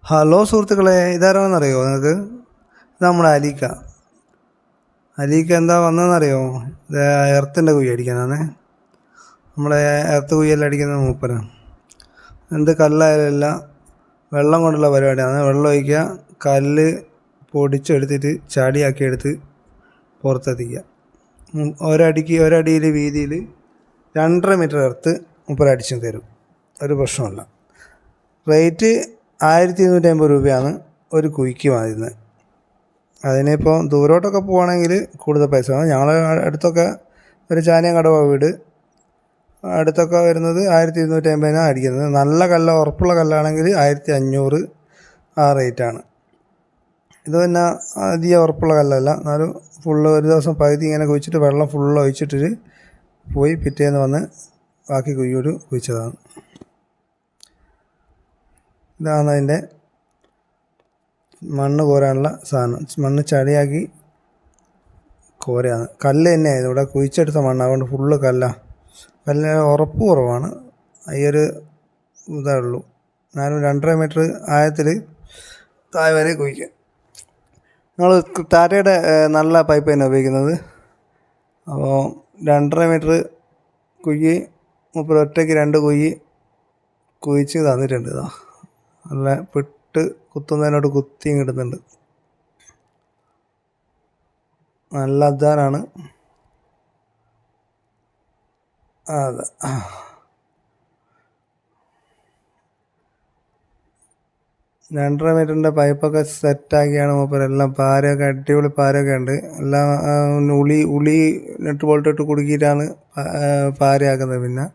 Hello സുഹൃത്തുക്കളെ, ഇതാരാണെന്നറിയോ നിങ്ങൾക്ക്? ഇത് നമ്മുടെ അലീക്ക. അലീക്ക എന്താ വന്നതെന്നറിയോ? ഇത് എർത്തിൻ്റെ കുഴി അടിക്കാനാണ്. നമ്മളെ എർത്ത് കുഴിയെല്ലാം അടിക്കുന്ന മൂപ്പരാണ്. എന്ത് കല്ലായാലല്ല, വെള്ളം കൊണ്ടുള്ള പരിപാടിയാണ്. വെള്ളം ഒഴിക്കുക, കല്ല് പൊടിച്ചെടുത്തിട്ട് ചാടിയാക്കി എടുത്ത് പുറത്തെത്തിക്കുക. ഒരടിയിൽ വീതിയിൽ 2.5 മീറ്റർ എർത്ത് മൂപ്പര അടിച്ചു തരും. ഒരു പ്രശ്നമല്ല. റേറ്റ് 1250 രൂപയാണ് ഒരു കുഴിക്ക് വാങ്ങുന്നത്. അതിനിപ്പോൾ ദൂരോട്ടൊക്കെ പോവുകയാണെങ്കിൽ കൂടുതൽ പൈസ വേണം. ഞങ്ങളെ അടുത്തൊക്കെ ഒരു ചാനിയങ്കടവ വീട് അടുത്തൊക്കെ വരുന്നത് 1250 അടിക്കുന്നത്. നല്ല കല്ല, ഉറപ്പുള്ള കല്ലാണെങ്കിൽ 1500 ആ റേറ്റാണ്. ഇത് പിന്നെ അധികം ഉറപ്പുള്ള കല്ലല്ല, എന്നാലും ഫുള്ള് ഒരു ദിവസം പകുതി ഇങ്ങനെ കുഴിച്ചിട്ട് വെള്ളം ഫുള്ള് ഒഴിച്ചിട്ട് പോയി പിറ്റേന്ന് വന്ന് ബാക്കി കുഴിയോട് കുഴിച്ചതാണ്. ഇതാണ് അതിൻ്റെ മണ്ണ് കോരാനുള്ള സാധനം. മണ്ണ് ചളിയാക്കി കോരയാണ്. കല്ല് തന്നെയായത്. ഇവിടെ കുഴിച്ചെടുത്ത മണ്ണ്, അതുകൊണ്ട് ഫുള്ള് കല്ലാണ്. കല്ലിന് ഉറപ്പ് കുറവാണ്. ഒരു ഇതേ ഉള്ളൂ. എന്നാലും 2.5 മീറ്റർ ആഴത്തിൽ താഴെ വരെ കുഴിക്കുക. ഞങ്ങൾ ടാറ്റയുടെ നല്ല പൈപ്പ് തന്നെ ഉപയോഗിക്കുന്നത്. അപ്പോൾ 2.5 മീറ്റർ കുഴി മുപ്പത് ഒറ്റയ്ക്ക് 2 കുഴി കുഴിച്ച് തന്നിട്ടുണ്ട്. ഇതാ നല്ല പെട്ട് കുത്തുന്നതിനോട് കുത്തി ഇടുന്നുണ്ട്. നല്ല അധ്വാനാണ്. അതെ, 2.5 മീറ്ററിൻ്റെ പൈപ്പൊക്കെ സെറ്റാക്കിയാണ് മൂപ്പരെല്ലാം. പാരയൊക്കെ അടിപൊളി പാരയൊക്കെ ഉണ്ട്. എല്ലാം ഉളി നെട്ട് ബോൾട്ടിട്ട് കുടുക്കിയിട്ടാണ് പാരയാക്കുന്നത്. പിന്നെ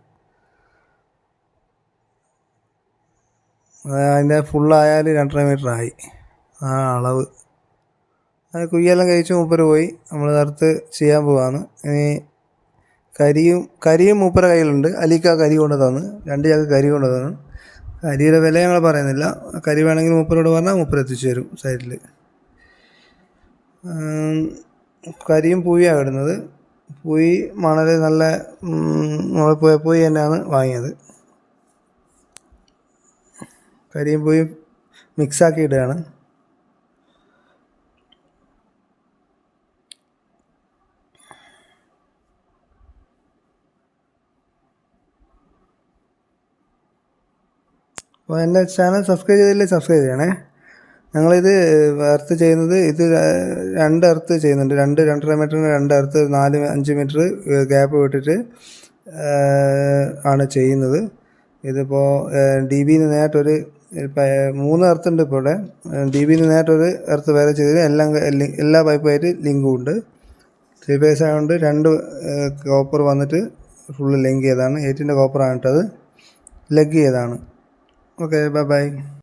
അതിൻ്റെ ഫുള്ളായാൽ 2.5 മീറ്റർ ആയി ആ അളവ്. അത് കുയ്യെല്ലാം കഴിച്ച് മൂപ്പര് പോയി. നമ്മൾ നേരത്ത് ചെയ്യാൻ പോവാണ്. ഇനി കരിയും മൂപ്പര കയ്യിലുണ്ട്. അലീക്ക കരി കൊണ്ട് തന്ന്, 2 ചാക്ക് കരി കൊണ്ട് തന്നു. കരിയുടെ വില ഞങ്ങൾ പറയുന്നില്ല. കരി വേണമെങ്കിൽ മൂപ്പരോട് പറഞ്ഞാൽ മൂപ്പര് എത്തിച്ചു തരും സൈഡിൽ. കരിയും പൂയിയാണ് ഇടുന്നത്. പൂയി മണൽ നല്ല പൂയി തന്നെയാണ് വാങ്ങിയത്. കരിയും പൂയും മിക്സാക്കി ഇടുകയാണ്. അപ്പോൾ എൻ്റെ ചാനൽ സബ്സ്ക്രൈബ് ചെയ്തില്ലേ, സബ്സ്ക്രൈബ് ചെയ്യണേ. ഞങ്ങളിത് എർത്ത് ചെയ്യുന്നത്, ഇത് 2 എർത്ത് ചെയ്യുന്നുണ്ട്. 2.5 മീറ്ററിന് 2 എർത്ത് 4-5 മീറ്റർ ഗ്യാപ്പ് വിട്ടിട്ട് ആണ് ചെയ്യുന്നത്. ഇതിപ്പോൾ DBന്ന് നേരിട്ടൊരു 3 എർത്തുണ്ട് ഇപ്പോൾ ഇവിടെ. DBന്ന് നേരിട്ടൊരു എർത്ത് വേറെ ചെയ്തത്. എല്ലാ പൈപ്പുമായിട്ട് ലിങ്കും ഉണ്ട്. 3 ഫേസ് ആയതുകൊണ്ട് 2 കോപ്പർ വന്നിട്ട് ഫുള്ള് ലിങ്ക് ചെയ്തതാണ്. 8ൻ്റെ കോപ്പറാണ് ഇട്ടത്, ലെഗ് ചെയ്തതാണ്. Okay, by.